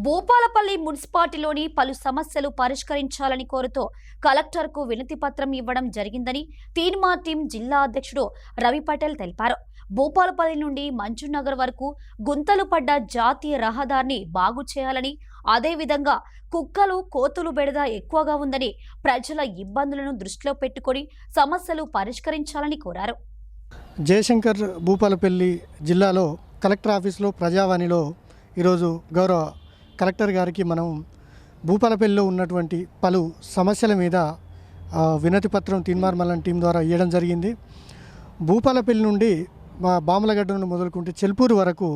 భూపాలపల్లి మున్సిపాలిటీలోని పలు సమస్యలు పరిష్కరించాలని కోరుతూ కలెక్టర్కు వినతి పత్రం ఇవ్వడం జరిగిందని తీన్మార్ టీం జిల్లా అధ్యక్షుడు రవి పటేల్ తెలిపారు. భూపాలపల్లి నుండి మంజునగర్ వరకు గుంతలు పడ్డ జాతీయ రహదారిని బాగు చేయాలని, అదేవిధంగా కుక్కలు కోతులు బెడద ఎక్కువగా ఉందని, ప్రజల ఇబ్బందులను దృష్టిలో పెట్టుకుని సమస్యలు పరిష్కరించాలని కోరారు. జయశంకర్ భూపాలపల్లి జిల్లాలో కలెక్టర్ ఆఫీసులో ప్రజావాణిలో ఈరోజు గౌరవ కలెక్టర్ గారికి మనం భూపాలపల్లిలో ఉన్నటువంటి పలు సమస్యల మీద వినతి పత్రం తీన్మార్ మల్లన్ టీం ద్వారా ఇవ్వడం జరిగింది. భూపాలపల్లి నుండి బామలగడ్డ నుండి మొదలుకుంటే చెల్పూరు వరకు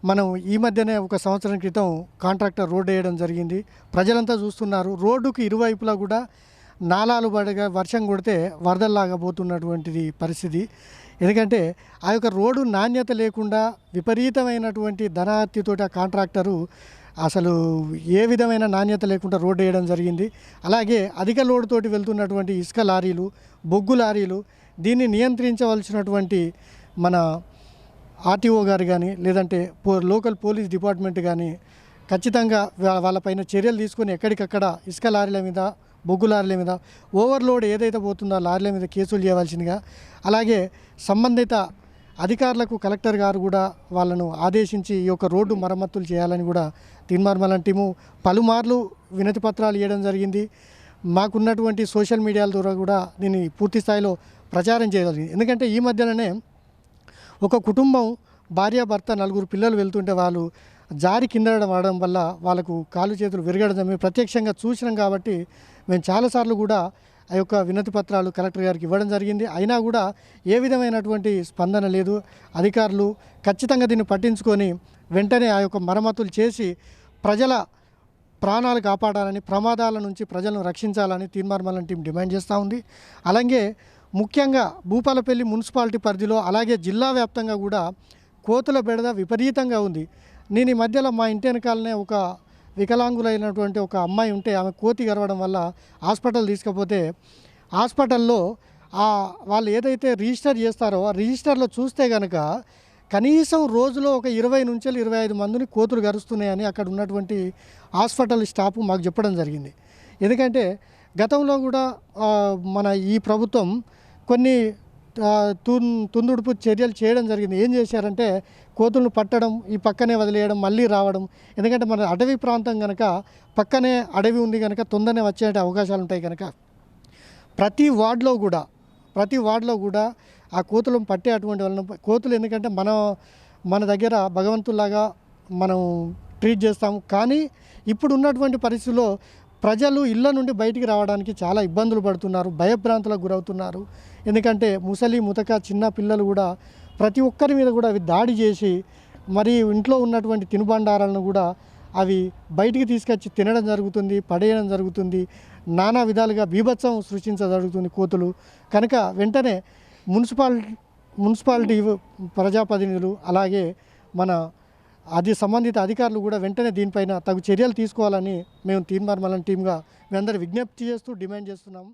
మనం ఈ మధ్యనే ఒక సంవత్సరం క్రితం కాంట్రాక్టర్ రోడ్డు వేయడం జరిగింది. ప్రజలంతా చూస్తున్నారు. రోడ్డుకు ఇరువైపులా కూడా నాలాలు పడగా వర్షం కొడితే వరదల్లాగా పోతున్నటువంటిది పరిస్థితి. ఎందుకంటే ఆ యొక్క రోడ్డు నాణ్యత లేకుండా విపరీతమైనటువంటి ధనార్తితోటి ఆ కాంట్రాక్టరు అసలు ఏ విధమైన నాణ్యత లేకుండా రోడ్డు వేయడం జరిగింది. అలాగే అధిక లోడుతోటి వెళ్తున్నటువంటి ఇసుక లారీలు, బొగ్గు లారీలు, దీన్ని నియంత్రించవలసినటువంటి మన ఆర్టీఓ గారు కానీ లేదంటే లోకల్ పోలీస్ డిపార్ట్మెంట్ కానీ ఖచ్చితంగా వాళ్ళపైన చర్యలు తీసుకొని ఎక్కడికక్కడ ఇసుక లారీల మీద, బొగ్గు లారీల మీద ఓవర్లోడ్ ఏదైతే పోతుందో ఆ లారీల మీద కేసులు చేయవలసిందిగా, అలాగే సంబంధిత అధికారులకు కలెక్టర్ గారు కూడా వాళ్ళను ఆదేశించి ఈ యొక్క రోడ్డు మరమ్మతులు చేయాలని కూడా తీన్మార్ మల్లన్ టీము పలుమార్లు వినతి పత్రాలు ఇవ్వడం జరిగింది. మాకున్నటువంటి సోషల్ మీడియాల ద్వారా కూడా దీన్ని పూర్తి స్థాయిలో ప్రచారం చేయగలిగింది. ఎందుకంటే ఈ మధ్యలోనే ఒక కుటుంబం భార్యాభర్త 4 పిల్లలు వెళ్తుంటే వాళ్ళు జారి కింద పడడం వల్ల వాళ్ళకు కాళ్ళు చేతులు విరగడం మేము ప్రత్యక్షంగా చూసినాం. కాబట్టి మేము చాలాసార్లు కూడా ఆ యొక్క వినతి పత్రాలు కలెక్టర్ గారికి ఇవ్వడం జరిగింది. అయినా కూడా ఏ విధమైనటువంటి స్పందన లేదు. అధికారులు ఖచ్చితంగా దీన్ని పట్టించుకొని వెంటనే ఆ యొక్క మరమ్మతులు చేసి ప్రజల ప్రాణాలు కాపాడాలని, ప్రమాదాల నుంచి ప్రజలను రక్షించాలని తీన్మార్ మల్లన్ టీం డిమాండ్ చేస్తూ ఉంది. అలాగే ముఖ్యంగా భూపాలపల్లి మున్సిపాలిటీ పరిధిలో అలాగే జిల్లా వ్యాప్తంగా కూడా కోతుల బెడద విపరీతంగా ఉంది. నేను ఈ మధ్యలో మా ఇంటి వెనకాలనే ఒక వికలాంగులైనటువంటి ఒక అమ్మాయి ఉంటే ఆమె కోతి గరవడం వల్ల హాస్పిటల్ తీసుకపోతే హాస్పిటల్లో వాళ్ళు ఏదైతే రిజిస్టర్ చేస్తారో ఆ రిజిస్టర్లో చూస్తే కనుక కనీసం రోజులో ఒక 20 నుంచి 25 మందిని కోతులు గరుస్తున్నాయని అక్కడ ఉన్నటువంటి హాస్పిటల్ స్టాఫ్ మాకు చెప్పడం జరిగింది. ఎందుకంటే గతంలో కూడా మన ఈ ప్రభుత్వం కొన్ని తుందుడుపు చర్యలు చేయడం జరిగింది. ఏం చేశారంటే కోతులను పట్టడం, ఈ పక్కనే వదిలేయడం, మళ్ళీ రావడం. ఎందుకంటే మన అటవీ ప్రాంతం కనుక పక్కనే అడవి ఉంది కనుక తొందరనే వచ్చే అవకాశాలు ఉంటాయి కనుక ప్రతి వార్డులో కూడా ఆ కోతులను పట్టే అటువంటి వాళ్ళని కోతులు ఎందుకంటే మన దగ్గర భగవంతుల్లాగా మనం ట్రీట్ చేస్తాము. కానీ ఇప్పుడు ఉన్నటువంటి పరిస్థితుల్లో ప్రజలు ఇళ్ళ నుండి బయటికి రావడానికి చాలా ఇబ్బందులు పడుతున్నారు, భయభ్రాంతులకు గురవుతున్నారు. ఎందుకంటే ముసలి ముతక చిన్న పిల్లలు కూడా ప్రతి ఒక్కరి మీద కూడా అవి దాడి చేసి మరి ఇంట్లో ఉన్నటువంటి తినుబండారాలను కూడా అవి బయటికి తీసుకొచ్చి తినడం జరుగుతుంది, పడేయడం జరుగుతుంది. నానా విధాలుగా బీభత్సం సృష్టించజరుగుతుంది కోతులు. కనుక వెంటనే మున్సిపాలిటీ ప్రజాప్రతినిధులు అలాగే మన సంబంధిత అధికారులు కూడా వెంటనే దీనిపైన తగు చర్యలు తీసుకోవాలని మేము తీన్మార్ మల్లన్ టీమ్గా మేమందరూ విజ్ఞప్తి చేస్తూ డిమాండ్ చేస్తున్నాము.